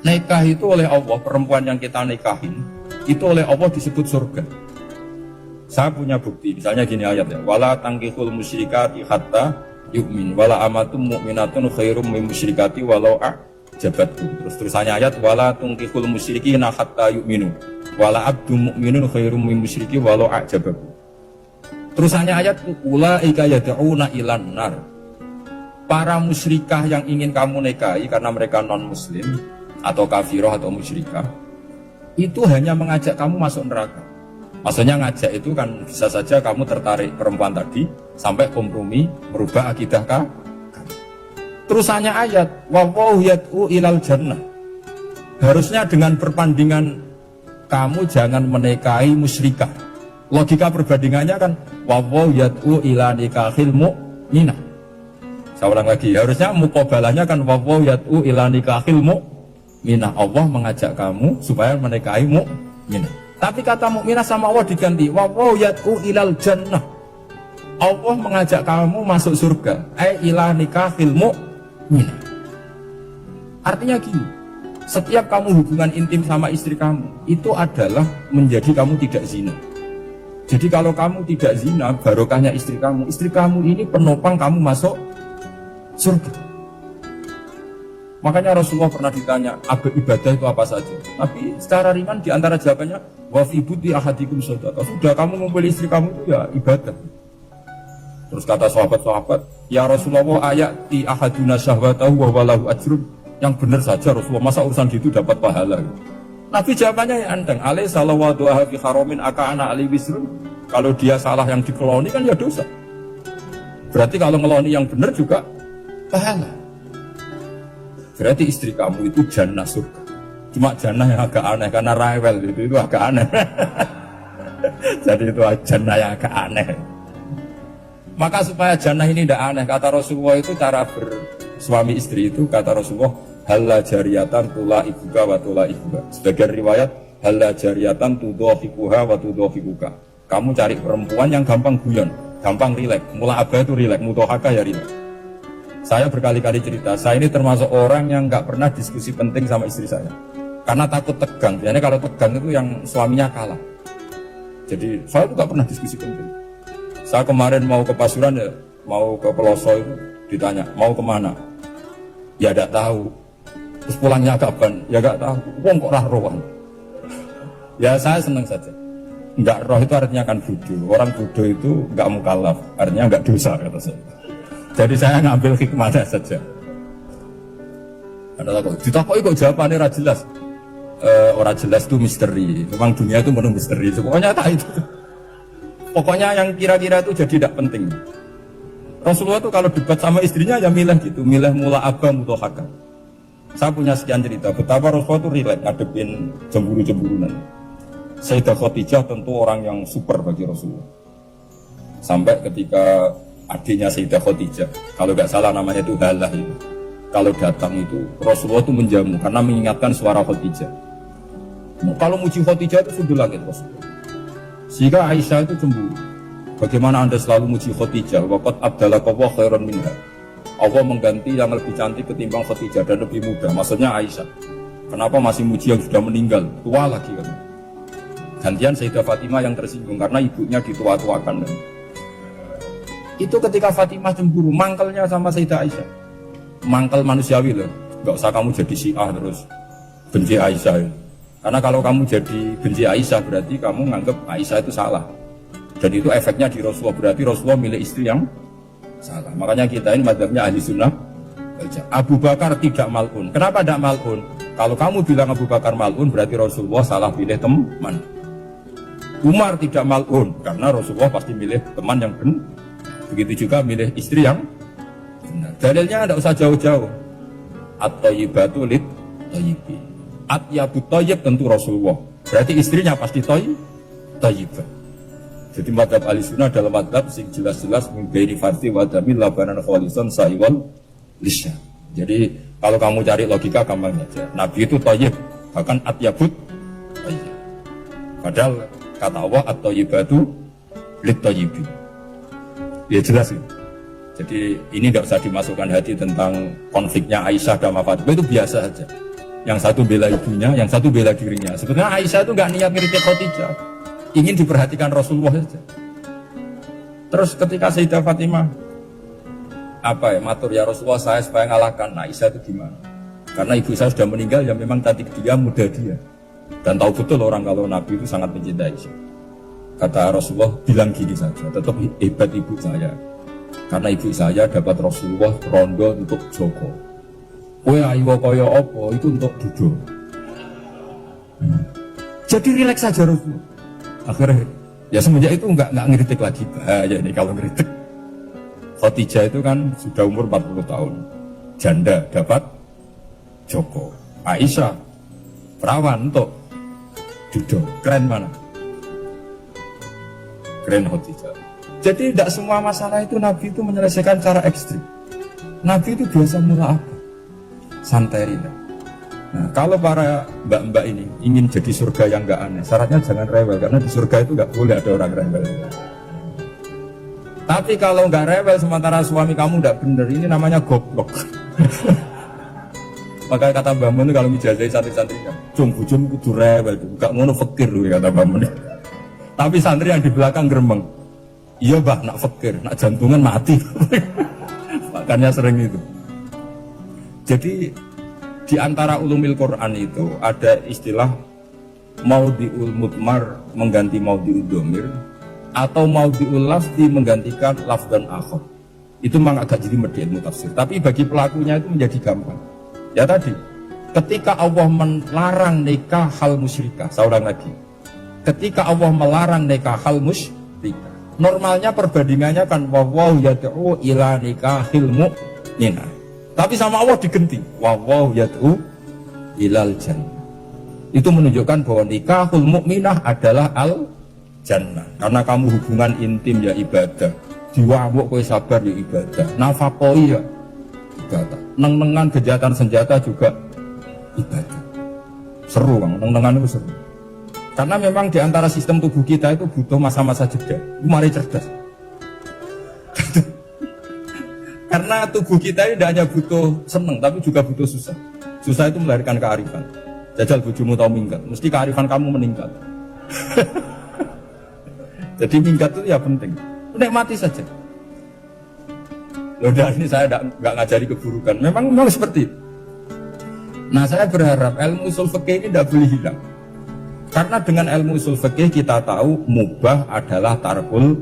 Nikah itu oleh Allah, perempuan yang kita nikahin itu oleh Allah disebut surga. Saya punya bukti, misalnya gini ayat ya, wala tangkihul musyrikati hatta yu'min wala amatum mu'minatun khairum min musyrikati walau a'jabatkum. Terus terusannya ayat wala tangkihul musyrikina hatta yu'minu wala abdu mu'minun khairum min musyriki walau a'jabatkum. Terusannya ayat ulaika yad'una ilan nar. Para musyrikah yang ingin kamu nikahi karena mereka non muslim atau kafirah atau musyrikah itu hanya mengajak kamu masuk neraka. Maksudnya ngajak itu kan bisa saja kamu tertarik perempuan tadi sampai kompromi merubah akidah kamu. Terusannya ayat wallahu yad'u ilal jannah. Harusnya dengan perbandingan kamu jangan menikahi musyrikah. Logika perbandingannya kan wallahu yad'u ila nikahil mu'minah. Saya ulang lagi, harusnya muqabalahnya kan wallahu yad'u ila nikahil mu'minah. Allah mengajak kamu supaya menikahi mu'minah. Tapi kata mukminah sama Allah diganti wallahu yad'u ilal jannah. Allah mengajak kamu masuk surga. Ila nikahil mu'minah. Artinya gini, setiap kamu hubungan intim sama istri kamu itu adalah menjadi kamu tidak zina. Jadi kalau kamu tidak zina, barokahnya istri kamu ini penopang kamu masuk surga. Makanya Rasulullah pernah ditanya, ibadah itu apa saja? Tapi secara ringan diantara jawabannya, wa fi buti ahadikum shadaqah. Sudah kamu ngumpul istri kamu itu ya ibadah. Terus kata sahabat-sahabat, ya Rasulullah ayati ahaduna syahwatahu wa walahu ajrun. Yang benar saja Rasulullah, masa urusan gitu dapat pahala. Nabi jawabannya yang andang, alaih salawatu ahafi haromin aka'ana ali wisrun. Kalau dia salah yang dikeloni kan ya dosa. Berarti kalau ngeloni yang benar juga pahala. Berarti istri kamu itu jannah surga. Cuma jannah yang agak aneh karena rewel itu agak aneh. Jadi itu jannah yang agak aneh. Maka supaya jannah ini tidak aneh, kata Rasulullah itu cara bersuami istri itu, kata Rasulullah halla jariyatan tula ibuka wa tula ibuka. Sebagian riwayat halla jariyatan tudhafikuha wa tudhafikuka. Kamu cari perempuan yang gampang guyon, gampang rileks. Mula abah itu rileks, mutohaka ya rileks. Saya berkali-kali cerita, saya ini termasuk orang yang nggak pernah diskusi penting sama istri saya. Karena takut tegang, biasanya kalau tegang itu yang suaminya kalah. Jadi saya itu nggak pernah diskusi penting. Saya kemarin mau ke Pasuruan ya, mau ke Peloso itu ditanya, mau kemana? Ya nggak tahu. Terus pulangnya kapan? Ya nggak tahu. Wong kok roh-rohan. Ya saya senang saja. Nggak roh itu artinya kan bodoh. Orang bodoh itu nggak mukallaf, artinya nggak dosa kata saya. Jadi saya ngambil hikmahnya saja. Ada kok ditakoi kok jawabannya ora jelas. Ora jelas itu misteri. Memang dunia itu penuh misteri. Pokoknya tak itu. Pokoknya yang kira-kira itu jadi tidak penting. Rasulullah itu kalau debat sama istrinya ya milih gitu, milih mula abah mutohaka. Saya punya sekian cerita betapa Rasulullah itu rileks ngadepin cemburu-cemburunan. Sayyidah Khadijah tentu orang yang super bagi Rasulullah. Sampai ketika adiknya Sayyidah Khadijah, kalau nggak salah namanya itu Halah itu. Kalau datang itu Rasulullah itu menjamu karena mengingatkan suara Khadijah. Kalau muji Khadijah itu sudah langit Rasulullah. Sehingga Aisyah itu cemburu. Bagaimana anda selalu muji Khadijah? Waqad abdalakallahu khairan minha. Allah mengganti yang lebih cantik ketimbang Khadijah dan lebih muda. Maksudnya Aisyah. Kenapa masih muji yang sudah meninggal? Tua lagi kan. Gantian Sayyidah Fatimah yang tersinggung karena ibunya ditua-tuakan. Itu ketika Fatimah cemburu, mangkelnya sama Sayyidah Aisyah. Mangkel manusiawi loh. Gak usah kamu jadi Syiah terus benci Aisyah. Karena kalau kamu jadi benci Aisyah berarti kamu nganggap Aisyah itu salah. Dan itu efeknya di Rasulullah. Berarti Rasulullah milih istri yang salah. Makanya kita ini madzhabnya ahli sunnah. Abu Bakar tidak mal'un. Kenapa tidak mal'un? Kalau kamu bilang Abu Bakar mal'un berarti Rasulullah salah pilih teman. Umar tidak mal'un karena Rasulullah pasti milih teman yang benar. Begitu juga milih istri yang benar. Dalilnya tidak usah jauh-jauh. At-thayyibatu lit-thayyibi. At-yabu thayyib tentu Rasulullah. Berarti istrinya pasti thayyibah. Jadi madhab ahli-sunnah dalam madhab sing jelas-jelas menggairi farti wadamil labanan khalisan sa'iwal lisya. Jadi kalau kamu cari logika gampang saja. Nabi itu thayyib, bahkan at-yabut thayyib. Padahal kata Allah at-thayyibatu lit-thayyibi. Ya jelas ya. Jadi ini tidak usah dimasukkan hati tentang konfliknya Aisyah dan Fatimah, itu biasa saja. Yang satu bela ibunya, yang satu bela dirinya. Sebenarnya Aisyah itu nggak niat ngiritik Khadijah, ingin diperhatikan Rasulullah saja. Terus ketika Sayyidah Fatimah matur ya Rasulullah, saya supaya ngalahkan Aisyah itu gimana? Karena ibu saya sudah meninggal, ya memang tadi dia muda dia. Dan tahu betul orang kalau Nabi itu sangat mencintai Aisyah. Kata Rasulullah, bilang gini saja, tetap hebat ibu saya. Karena ibu saya dapat Rasulullah rondo untuk Joko. Kowe ayo kaya apa itu untuk duduk. Jadi rileks saja Rasulullah. Akhirnya ya semenjak itu enggak ngeritik lagi. Bahaya ini kalau ngeritik. Khadijah itu kan sudah umur 40 tahun. Janda dapat Joko. Aisyah perawan untuk duduk. Keren mana? Keren Khadijah. Jadi tidak semua masalah itu Nabi itu menyelesaikan cara ekstrim. Nabi itu biasa mula apa? Santai ringan. Nah, kalau para mbak-mbak ini ingin jadi surga yang enggak aneh, syaratnya jangan rewel, karena di surga itu enggak boleh ada orang rewel. Tapi kalau enggak rewel sementara suami kamu enggak bener, ini namanya goblok. Maka kata Mbak Mun kalau mijazahi santri-santrinya, bujum kudu rewel, enggak ngono fakir loh kata Mbak Mun. Tapi santri yang di belakang geremeng, iya bah nak fakir, nak jantungan mati. Makanya sering itu. Jadi di antara ulumil Quran itu ada istilah maudhi'ul mudmar mengganti maudhi'ud dhamir atau maudhi'ul lafzi menggantikan lafdan akhar. Itu memang agak jadi ilmu tafsir. Tapi bagi pelakunya itu menjadi gampang. Ya tadi, ketika Allah melarang nikah hal musyrikah, saya ulang lagi. Ketika Allah melarang nikah hal musyrikah, normalnya perbandingannya kan wallahu yad'u ila nikahil mu'minah. Tapi sama Allah digenti, wallahu yad'u ilal jannah. Itu menunjukkan bahwa nikahul mukminah adalah al jannah. Karena kamu hubungan intim ya ibadah, diwawuk kowe sabar ya ibadah, nafakoi ya ibadah, neng-nengan kejahatan senjata juga ibadah. Seru Bang, neng-nengan itu seru. Karena memang di antara sistem tubuh kita itu butuh masa-masa jeda. Mari cerdas. Karena tubuh kita ini tidak hanya butuh seneng, tapi juga butuh susah. Susah itu melahirkan kearifan. Jajal bojomu tahu minggat, mesti kearifan kamu meningkat. Jadi minggat itu ya penting. Nikmati saja. Udah ini saya nggak ngajari keburukan. Memang seperti itu. Nah saya berharap ilmu usul fikih ini tidak boleh hilang. Karena dengan ilmu usul fikih kita tahu mubah adalah tarkul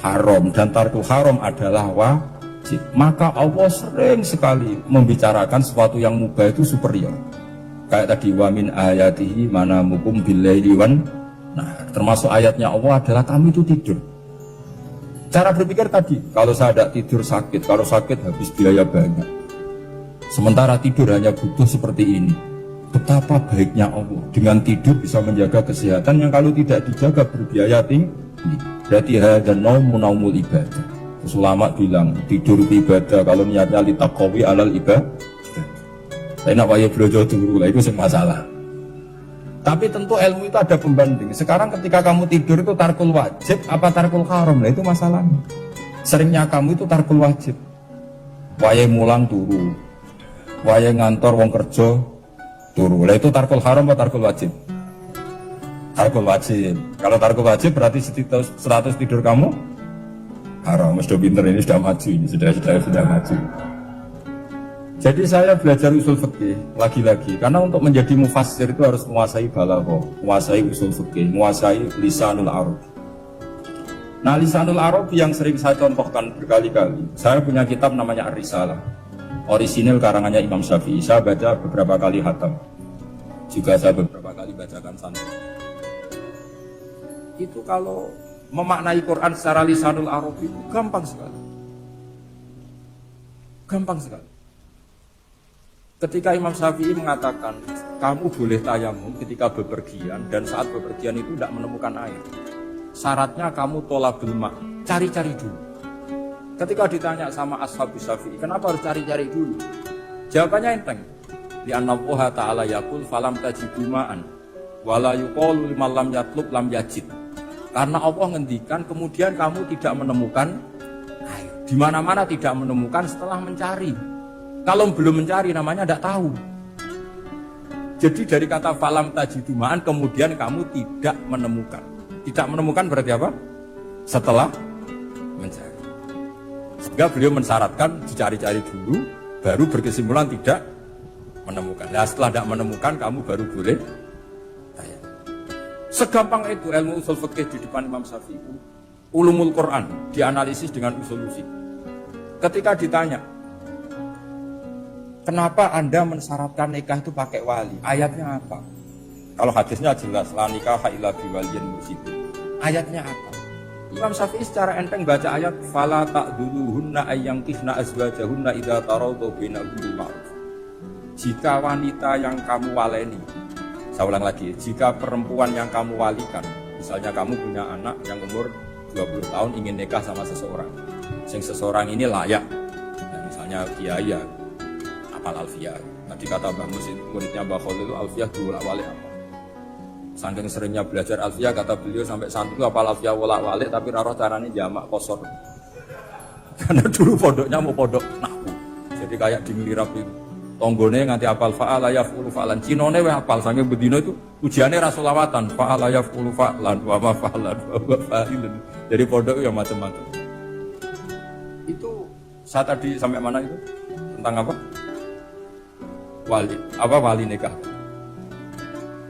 haram dan tarkul haram adalah wajib. Maka Allah sering sekali membicarakan sesuatu yang mubah itu superior. Kayak tadi wa min ayatihi manamukum billaili wan. Nah, termasuk ayatnya Allah adalah kami itu tidur. Cara berpikir tadi, kalau saya tidak tidur sakit, kalau sakit habis biaya banyak. Sementara tidur hanya butuh seperti ini. Betapa baiknya Allah dengan tidur bisa menjaga kesehatan yang kalau tidak dijaga berbiaya tinggi. Berarti hadan naumul ibadah. Ulama bilang tidur itu ibadah kalau niatnya litaqawi alal ibadah. Saya nak waya brojo dulu lah itu masalah. Tapi tentu ilmu itu ada pembanding. Sekarang ketika kamu tidur itu tarkul wajib apa tarkul haram, nah itu masalahnya. Seringnya kamu itu tarkul wajib. Waya mulang turu, waya ngantor wong kerja turu. Lah itu tarkul haram atau tarkul wajib? Tarkul wajib. Kalau tarkul wajib berarti status tidur kamu haram. Sudah pinter ini sudah maju ini sudah maju. Jadi saya belajar usul fikih lagi-lagi karena untuk menjadi mufassir itu harus menguasai balaghah, menguasai usul fikih, menguasai lisanul arab. Nah, lisanul arab yang sering saya contohkan berkali-kali. Saya punya kitab namanya Ar-Risalah. Orisinil karangannya Imam Syafi'i. Saya baca beberapa kali khatam. Juga saya beberapa kali bacakan santri. Itu kalau memaknai Quran secara lisanul arab itu gampang sekali. Gampang sekali. Ketika Imam Syafi'i mengatakan kamu boleh tayamum ketika bepergian dan saat bepergian itu tidak menemukan air, syaratnya kamu tolabul ma, cari-cari dulu. Ketika ditanya sama Ashabus Syafi'i, kenapa harus cari-cari dulu? Jawabannya enteng. Li'anna Allah Ta'ala yaqul falam tajidu ma'an wala yuqalu liman lam yatlub lam yajid. Karena Allah ngendikan kemudian kamu tidak menemukan air. Di mana-mana tidak menemukan setelah mencari. Kalau belum mencari namanya tidak tahu. Jadi dari kata falam tajidumaan kemudian kamu tidak menemukan. Tidak menemukan berarti apa? Setelah mencari. Sehingga beliau mensyaratkan dicari-cari dulu, baru berkesimpulan tidak menemukan. Nah setelah tidak menemukan kamu baru boleh tanya. Segampang itu ilmu usul fikih di depan Imam Syafi'i. Ulumul Quran dianalisis dengan usul fikih. Ketika ditanya, kenapa Anda mensyaratkan nikah itu pakai wali? Ayatnya apa? Kalau hadisnya jelas, la nikaha illa biwaliyin mursyid. Ayatnya apa? Imam Syafi'i secara enteng baca ayat fala ta'duluhunna ayyankihna azwajahunna idza tarawdu bainahum bil ma'ruf. Jika wanita yang kamu waleni, saya ulang lagi, jika perempuan yang kamu walikan, misalnya kamu punya anak yang umur 20 tahun ingin nikah sama seseorang, yang seseorang ini layak, ya, misalnya kiai ya, apal alfiyah. Tadi kata Mbak Musin, muridnya Mbak Khalil itu alfiyah diwolak-walik apa? Saking seringnya belajar alfiyah, kata beliau sampai santri apal alfiyah wolak-walik, tapi raro caranya jamak kosor. Karena dulu pondoknya mau pondok nahwu, jadi kayak di ngelirap itu. Tonggone nganti apal fa'ala yaf'ulu fa'lan. Cinone weh apal saking bedino itu ujiane ra selawatan. Fa'ala yaf'ulu fa'lan wa ma fa'lan wa ma fa'ilun. Jadi pondok ya macam-macam. Itu saya tadi sampai mana itu? Tentang apa? Wali. Apa wali nikah?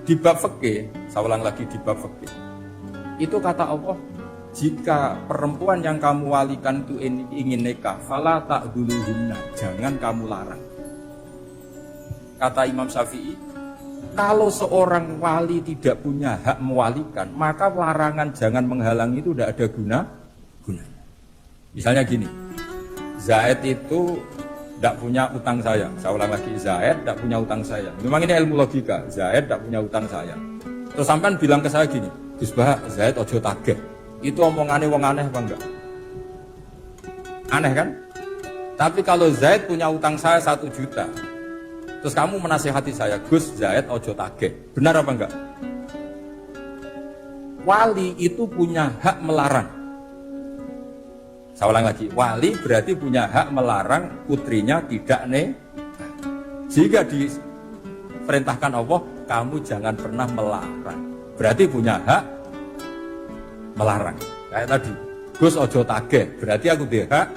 Di bab fikih, saya ulang lagi di bab fikih. Itu kata Allah, jika perempuan yang kamu walikan itu ingin nikah, fala ta'duluhunna, jangan kamu larang. Kata Imam Syafi'i, kalau seorang wali tidak punya hak mewalikan, maka larangan jangan menghalangi itu tidak ada gunanya. Misalnya gini, Zaid itu tidak punya utang saya ulang lagi, Zaid tidak punya utang saya. Memang ini ilmu logika, Zaid tidak punya utang saya. Terus sampean bilang ke saya gini, Gus Bah, Zaid ojo tagih. Itu omongannya wong aneh apa enggak? Aneh kan? Tapi kalau Zaid punya utang saya 1 juta, terus kamu menasihati saya, Gus, Zaid ojo tagih. Benar apa enggak? Wali itu punya hak melarang. Saya ulang lagi, wali berarti punya hak melarang putrinya tidak nikah. Jika diperintahkan Allah, kamu jangan pernah melarang. Berarti punya hak melarang. Kayak tadi, Gus ojo tagih, berarti aku punya hak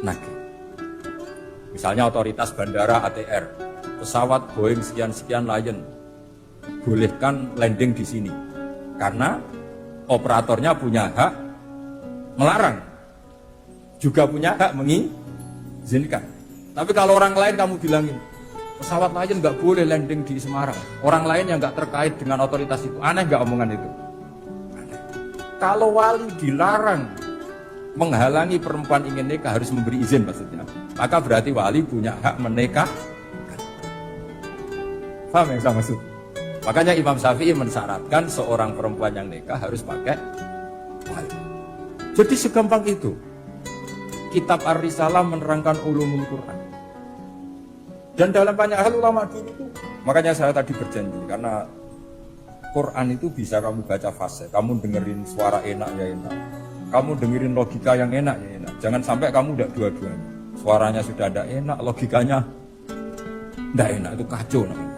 nagih. Misalnya otoritas bandara ATR, pesawat Boeing sekian-sekian Lion, bolehkan landing di sini. Karena operatornya punya hak melarang. Juga punya hak mengizinkan. Tapi kalau orang lain kamu bilangin, pesawat Lion nggak boleh landing di Semarang. Orang lain yang nggak terkait dengan otoritas itu, aneh nggak omongan itu? Aneh. Kalau wali dilarang menghalangi perempuan ingin nikah harus memberi izin maksudnya, maka berarti wali punya hak menikah. Paham yang saya maksud? Makanya Imam Syafi'i mensyaratkan seorang perempuan yang nikah harus pakai wali. Jadi segampang itu. Kitab Ar-Risalah menerangkan ulumul Quran. Dan dalam banyak hal ulama dulu itu, makanya saya tadi berjanji, karena Quran itu bisa kamu baca fase, kamu dengerin suara enak ya enak, kamu dengerin logika yang enak ya enak. Jangan sampai kamu tidak dua-duanya. Suaranya sudah ada enak, logikanya tidak enak, itu kacau namanya.